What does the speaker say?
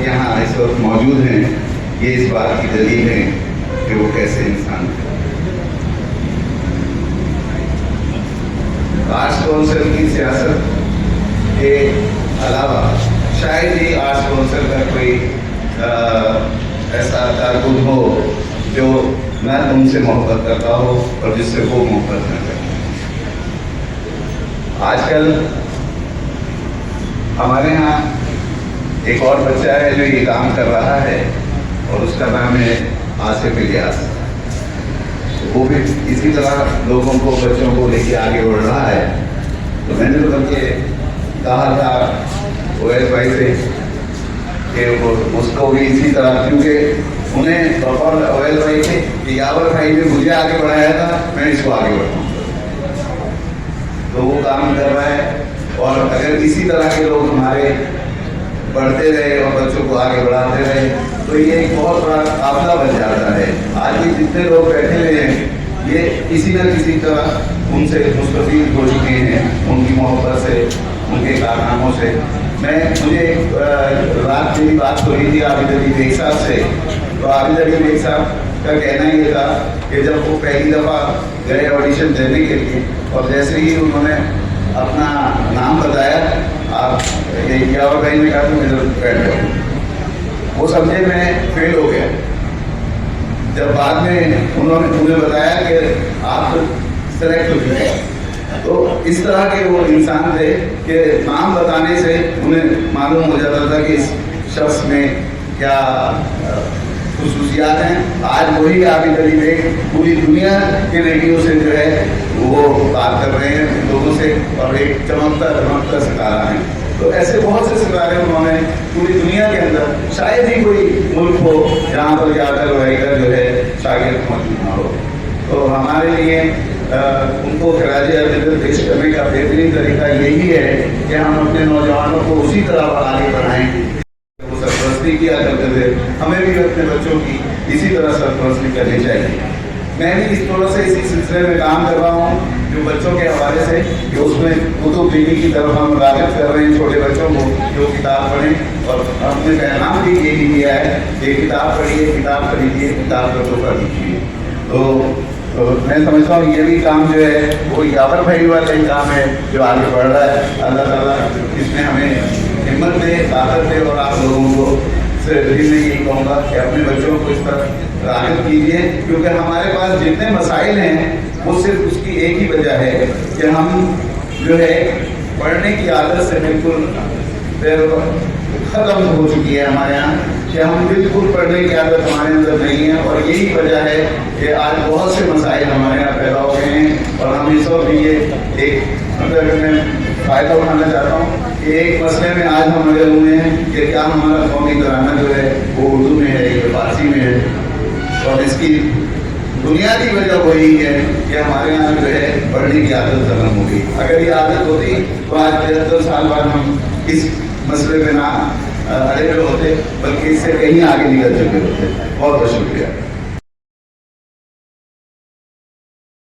یہاں اس وقت موجود ہیں، یہ اس بات کی دلیل ہے کہ وہ کیسے انسان تھے۔ آرٹس کونسل کی سیاست کے علاوہ شاید ہی آرٹس کونسل کا کوئی ایسا کارکن ہو جو نہ تم سے محبت کرتا ہو اور جس سے وہ محبت نہ کرتا۔ آج کل ہمارے ہاں ایک اور بچہ ہے جو یہ کام کر رہا ہے اور اس کا نام ہے آصف الیاس۔ وہ بھی اسی طرح لوگوں کو، بچوں کو لے کے آگے بڑھ رہا ہے۔ تو میں نے تو بلکہ کہا تھا اویس بھائی سے کہ اس کو بھی اسی طرح، کیونکہ انہیں اور اویس بھائی تھے کہ یاور بھائی نے مجھے آگے بڑھایا تھا، میں اس کو آگے بڑھاؤں۔ تو وہ کام کر رہا ہے، اور اگر اسی طرح کے لوگ ہمارے بڑھتے رہے اور بچوں کو آگے بڑھاتے رہے تو یہ ایک بہت بڑا قافلہ بن جاتا ہے۔ آج بھی جتنے لوگ بیٹھے ہوئے ہیں یہ کسی نہ کسی طرح ان سے مستفید ہو چکے ہیں، ان کی محبت سے، ان کے کارناموں سے۔ مجھے رات میری بات ہو رہی تھی عابد علی بیگ صاحب سے، تو عابد علی بیگ صاحب کا کہنا یہ تھا کہ جب وہ پہلی دفعہ گئے آڈیشن دینے کے لیے اور جیسے ہی انہوں نے اپنا نام بتایا، آپ یاور بھائی نے کہا تو میرے بیٹھ جاؤ، وہ سمجھے میں فیل ہو گیا۔ جب بعد میں انہوں نے مجھے بتایا کہ آپ سلیکٹ ہو چکے، تو اس طرح کے وہ انسان تھے کہ نام بتانے سے انہیں معلوم ہو جاتا تھا کہ اس شخص میں کیا خصوصیات ہیں۔ آج وہی عابد علی بیگ پوری دنیا کے ریڈیو سے جو ہے وہ بات کر رہے ہیں لوگوں سے، اور ایک چمکتا ستارہ ہیں۔ تو ایسے بہت سے ستارے انہوں نے پوری دنیا کے اندر، شاید ہی کوئی ملک ہو جہاں پر جا کر رائٹر جو ہے شاگرد موجود نہ ہو۔ تو ہمارے لیے ان کو خراج عقیدت پیش کرنے کا بہترین طریقہ یہی ہے کہ ہم اپنے نوجوانوں کو اسی طرح آگے بڑھائیں، وہ سرپرستی کیا کرتے تھے، ہمیں بھی اپنے بچوں کی اسی طرح سرپرستی کرنی چاہیے۔ میں بھی اس طرح سے اسی سلسلے میں کام کر رہا ہوں جو بچوں کے حوالے سے، کہ اس میں کتب دینی کی طرف ہم راغب کر رہے ہیں چھوٹے بچوں کو، جو کتاب پڑھیں، اور ہم نے پیغام بھی یہی دیا ہے کہ کتاب پڑھیے، کتاب خریدیے، کتاب کا تحفہ دیجیے۔ تو میں سمجھتا ہوں یہ بھی کام جو ہے وہ یاور بھائی والا ہی کام ہے جو آگے بڑھ رہا ہے۔ اللہ تعالیٰ اس میں ہمیں ہمت دے، طاقت دے، اور آپ لوگوں کو سے میں یہی کہوں گا کہ اپنے بچوں کو اس طرح راغب کیجیے، کیونکہ ہمارے پاس جتنے مسائل ہیں وہ صرف اس کی ایک ہی وجہ ہے کہ ہم جو ہے پڑھنے کی عادت سے بالکل ختم ہو چکی ہے ہمارے یہاں، کہ ہم بالکل پڑھنے کی عادت ہمارے اندر نہیں ہے، اور یہی وجہ ہے کہ آج بہت سے مسائل ہمارے یہاں پیدا ہو گئے ہیں۔ اور ہم اس وقت یہ ایک میں فائدہ اٹھانا چاہتا ہوں کہ ایک مسئلے میں آج ہم لگے ہوئے ہیں کہ کیا ہمارا قومی ترانہ جو ہے وہ اردو میں ہے یا فارسی میں ہے، اور اس کی بنیادی وجہ وہی ہے کہ ہمارے یہاں جو ہے پڑھنے کی عادت ختم ہو گئی۔ اگر یہ عادت ہوتی تو آج 75 سال بعد ہم اس مسئلے میں نہ اڑے ہوئے ہوتے، بلکہ اس سے کہیں آگے نکل چکے ہوتے۔ بہت بہت شکریہ۔